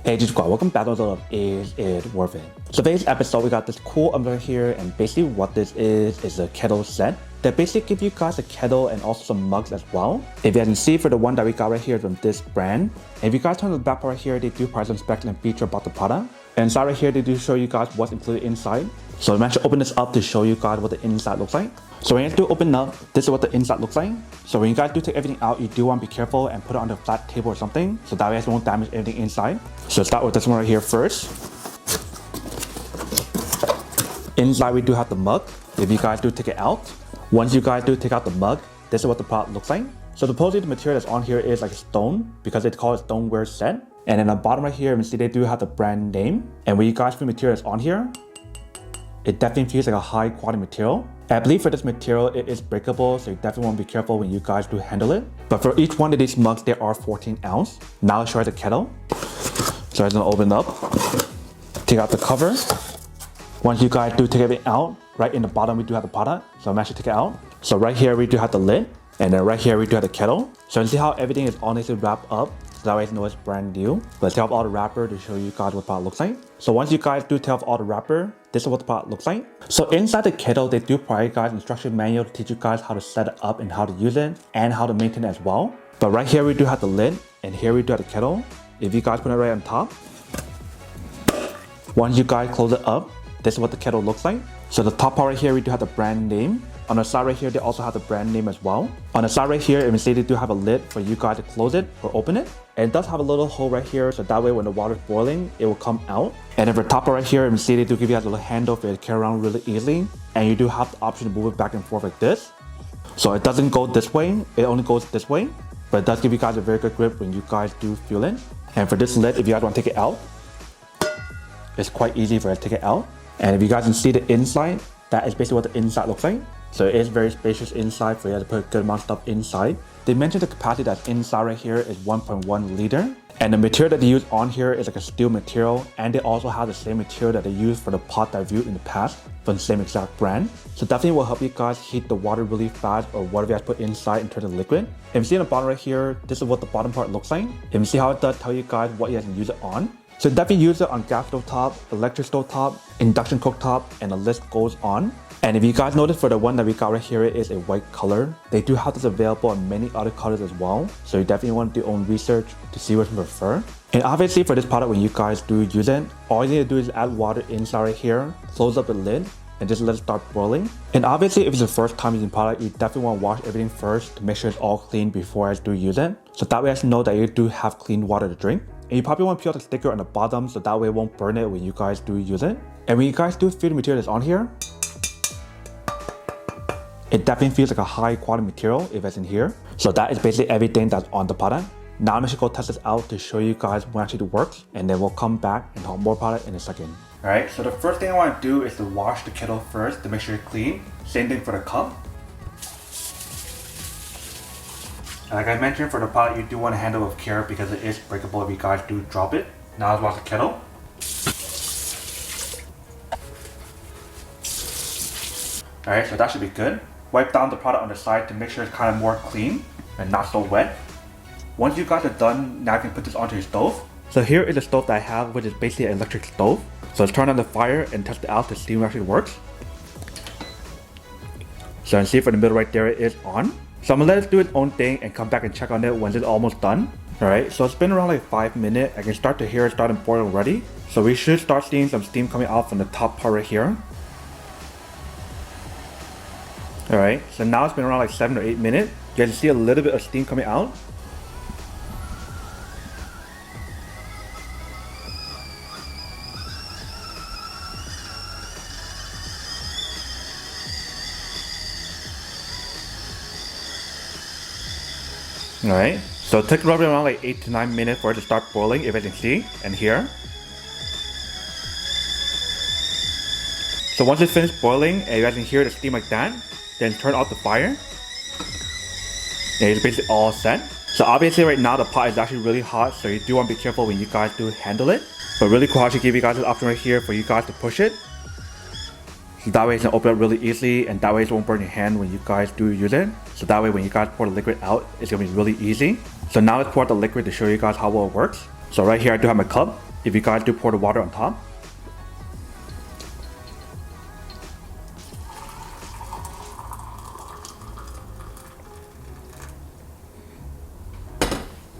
Hey G-Squad, welcome back to another Is It Worth It? So today's episode we got this cool umbrella here, and basically what this is a kettle set that basically give you guys a kettle and also some mugs as well. If you can see for the one that we got right here from this brand, and if you guys turn to the back part right here, they do provide some specs and feature about the product. And inside right here, they do show you guys what's included inside. So I'm actually open this up to show you guys what the inside looks like. So when you do open up, this is what the inside looks like. So when you guys do take everything out, you do want to be careful and put it on a flat table or something, so that way it won't damage everything inside. So let's start with this one right here first. Inside we do have the mug. If you guys do take it out, once you guys do take out the mug, this is what the product looks like. So supposedly the material that's on here is like a stone, because it's called a stoneware set. And then on the bottom right here, you can see they do have the brand name. And when you guys see the material that's on here, it definitely feels like a high quality material. I believe for this material, it is breakable, so you definitely want to be careful when you guys do handle it. But for each one of these mugs, there are 14 ounce. Now let's try the kettle. So I'm gonna open up, take out the cover. Once you guys do take everything out, right in the bottom we do have the product. So I'm actually take it out. So right here we do have the lid, and then right here we do have the kettle. So you see how everything is honestly wrapped up. So that way you know it's brand new. Let's take off all the wrapper to show you guys what the product looks like. So once you guys do take off all the wrapper, this is what the product looks like. So inside the kettle, they do provide you guys an instruction manual to teach you guys how to set it up and how to use it and how to maintain it as well. But right here we do have the lid, and here we do have the kettle. If you guys put it right on top, once you guys close it up, this is what the kettle looks like. So the top part right here, we do have the brand name. On the side right here, they also have the brand name as well. On the side right here, you can see they do have a lid for you guys to close it or open it. And it does have a little hole right here, so that way when the water is boiling, it will come out. And then for the top part right here, you can see they do give you guys a little handle for you to carry around really easily. And you do have the option to move it back and forth like this. So it doesn't go this way, it only goes this way. But it does give you guys a very good grip when you guys do feel it. And for this lid, if you guys want to take it out, it's quite easy for you to take it out. And if you guys can see the inside, that is basically what the inside looks like. So it is very spacious inside for you to put a good amount of stuff inside. They mentioned the capacity that's inside right here is 1.1 liter. And the material that they use on here is like a steel material. And they also have the same material that they use for the pot that I viewed in the past from the same exact brand. So definitely will help you guys heat the water really fast, or whatever you guys put inside in terms of liquid. If you see on the bottom right here, this is what the bottom part looks like. If you see how it does tell you guys what you guys can use it on. So definitely use it on gas stove top, electric stove top, induction cooktop, and the list goes on. And if you guys notice, for the one that we got right here, it is a white color. They do have this available in many other colors as well. So you definitely want to do your own research to see what you prefer. And obviously for this product, when you guys do use it, all you need to do is add water inside right here, close up the lid, and just let it start boiling. And obviously if it's the first time using product, you definitely want to wash everything first to make sure it's all clean before you do use it. So that way you know that you do have clean water to drink. And you probably want to peel the sticker on the bottom, so that way it won't burn it when you guys do use it. And when you guys do feel the material that's on here, it definitely feels like a high quality material if it's in here. So that is basically everything that's on the product. Now I'm just gonna go test this out to show you guys what actually works, and then we'll come back and talk more about it in a second. Alright, so the first thing I want to do is to wash the kettle first to make sure it's clean. Same thing for the cup. And like I mentioned, for the pot, you do want to handle with care because it is breakable if you guys do drop it. Now let's wash the kettle. Alright, so that should be good. Wipe down the product on the side to make sure it's kind of more clean and not so wet. Once you guys are done, now you can put this onto your stove. So here is the stove that I have, which is basically an electric stove. So let's turn on the fire and test it out to see what actually works. So you can see for the middle right there, it is on. So I'm gonna let it do its own thing and come back and check on it when it's almost done. Alright, so it's been around like 5 minutes. I can start to hear it starting to boil already. So we should start seeing some steam coming out from the top part right here. Alright, so now it's been around like 7 or 8 minutes. You guys see a little bit of steam coming out. Alright, so it took roughly around like 8 to 9 minutes for it to start boiling, if I can see and hear. So once it's finished boiling and you guys can hear the steam like that, then turn off the fire. And it's basically all set. So obviously right now the pot is actually really hot, so you do want to be careful when you guys do handle it. But really cool, I should give you guys an option right here for you guys to push it. So that way it's gonna open up really easily, and that way it won't burn your hand when you guys do use it. So that way when you guys pour the liquid out, it's gonna be really easy. So now let's pour out the liquid to show you guys how well it works. So right here I do have my cup. if you guys do pour the water on top.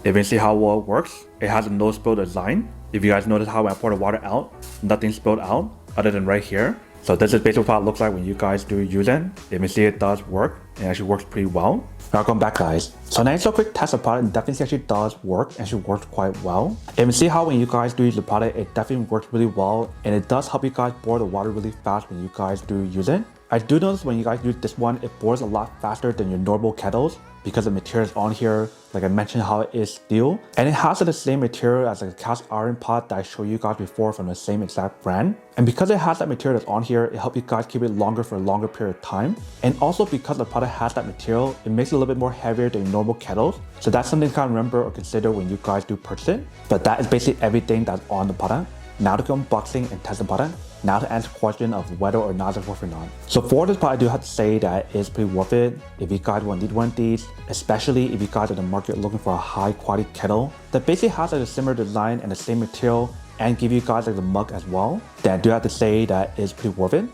If you see how well it works, it has a no spill design. If you guys notice how when I pour the water out, nothing spilled out other than right here. So this is basically what it looks like when you guys do use it. If you see, it does work. It actually works pretty well. Welcome back, guys. So now it's a quick test of the product. It definitely actually does work and actually works quite well. If you see how when you guys do use the product, it definitely works really well, and it does help you guys boil the water really fast when you guys do use it. I do notice when you guys use this one, it boils a lot faster than your normal kettles because the material is on here, like I mentioned how it is steel, and it has the same material as a cast iron pot that I showed you guys before from the same exact brand. And because it has that material that's on here, it helps you guys keep it longer for a longer period of time. And also because the product has that material, it makes it a little bit more heavier than your normal kettles. So that's something to kind of remember or consider when you guys do purchase it. But that is basically everything that's on the product. Now to go unboxing and test the product. Now to answer the question of whether or not it's worth it or not. So for this product, I do have to say that it's pretty worth it. If you guys need one of these, especially if you guys are in the market looking for a high quality kettle that basically has like a similar design and the same material and give you guys like the mug as well, then I do have to say that it's pretty worth it.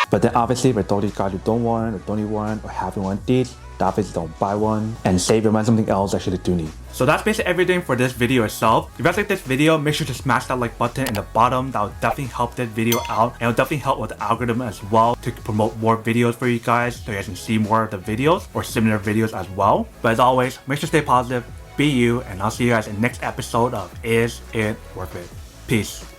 But then obviously for those of you guys who don't want or don't need one or have one of these, obviously don't buy one and save your money on something else that you do need. So that's basically everything for this video itself. If you guys like this video, make sure to smash that like button in the bottom. That will definitely help this video out, and it'll definitely help with the algorithm as well to promote more videos for you guys so you guys can see more of the videos or similar videos as well. But as always, make sure to stay positive, be you, and I'll see you guys in the next episode of Is It Worth It? Peace.